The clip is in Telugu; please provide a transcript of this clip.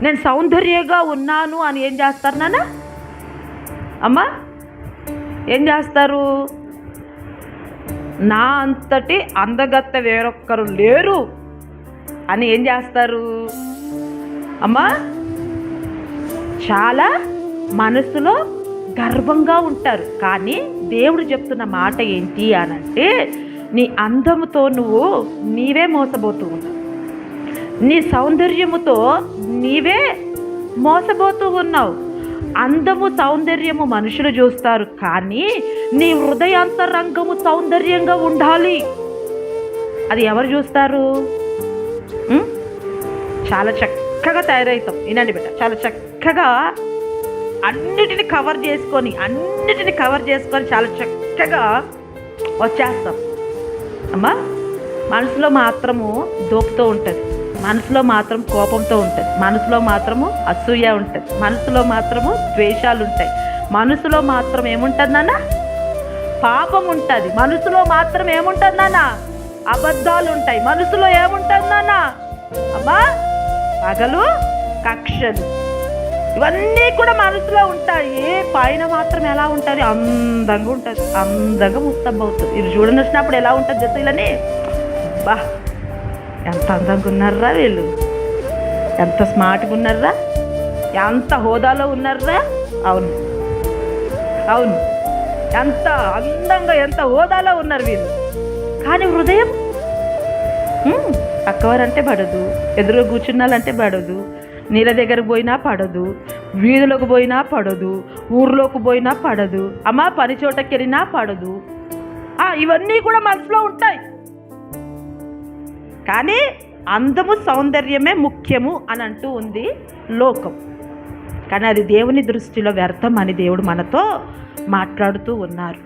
నేను సౌందర్యంగా ఉన్నాను అని ఏం చేస్తారు నాన్న? అమ్మా ఏం చేస్తారు? నా అంతటి అందగత్త వేరొక్కరు లేరు అని ఏం చేస్తారు అమ్మా? చాలా మనసులో గర్వంగా ఉంటారు. కానీ దేవుడు చెప్తున్న మాట ఏంటి అనంటే, నీ అందముతో నీవే మోసపోతూ ఉన్నావు, నీ సౌందర్యముతో నీవే మోసపోతూ ఉన్నావు. అందము సౌందర్యము మనుషులు చూస్తారు, కానీ నీ హృదయాంతరంగము సౌందర్యంగా ఉండాలి. అది ఎవరు చూస్తారు? చాలా చక్కగా తయారవుతాం. వినండి బిడ్డ, చాలా చక్కగా అన్నిటిని కవర్ చేసుకొని చాలా చక్కగా వచ్చేస్తాం. అమ్మా మనసులో మాత్రము దోపుతూ ఉంటుంది, మనసులో మాత్రం కోపంతో ఉంటుంది, మనసులో మాత్రము అసూయ ఉంటుంది, మనసులో మాత్రము ద్వేషాలు ఉంటాయి, మనసులో మాత్రం ఏముంటుంది నాన్న? పాపం ఉంటుంది. మనసులో మాత్రం ఏముంటుంది నాన్న? అబద్ధాలు ఉంటాయి. మనసులో ఏముంటుంది నాన్న? అమ్మా పగలు, కక్షలు, ఇవన్నీ కూడా మనసులో ఉంటాయి. పైన మాత్రం ఎలా ఉంటుంది? అందంగా ఉంటుంది, అందంగా ముస్తబ్బవుతుంది. ఇది చూడని వచ్చినప్పుడు ఎలా ఉంటుంది జతలని? బా ఎంత అందంగా ఉన్నారా వీళ్ళు, ఎంత స్మార్ట్గా ఉన్నారా, ఎంత హోదాలో ఉన్నారా. అవును అవును, ఎంత అందంగా ఎంత హోదాలో ఉన్నారు వీళ్ళు. కానీ హృదయం పక్కవారంటే పడదు, ఎదురుగా కూర్చున్నాలంటే పడదు, నీళ్ళ దగ్గరకు పోయినా పడదు, వీధులకు పోయినా పడదు, ఊర్లోకి పోయినా పడదు, అమ్మ పని చోటకి వెళ్ళినా పడదు. ఇవన్నీ కూడా మనసులో ఉంటాయి. కానీ అందము సౌందర్యమే ముఖ్యము అని అంటూ ఉంది లోకం. కానీ అది దేవుని దృష్టిలో వ్యర్థం అని దేవుడు మనతో మాట్లాడుతూ ఉన్నారు.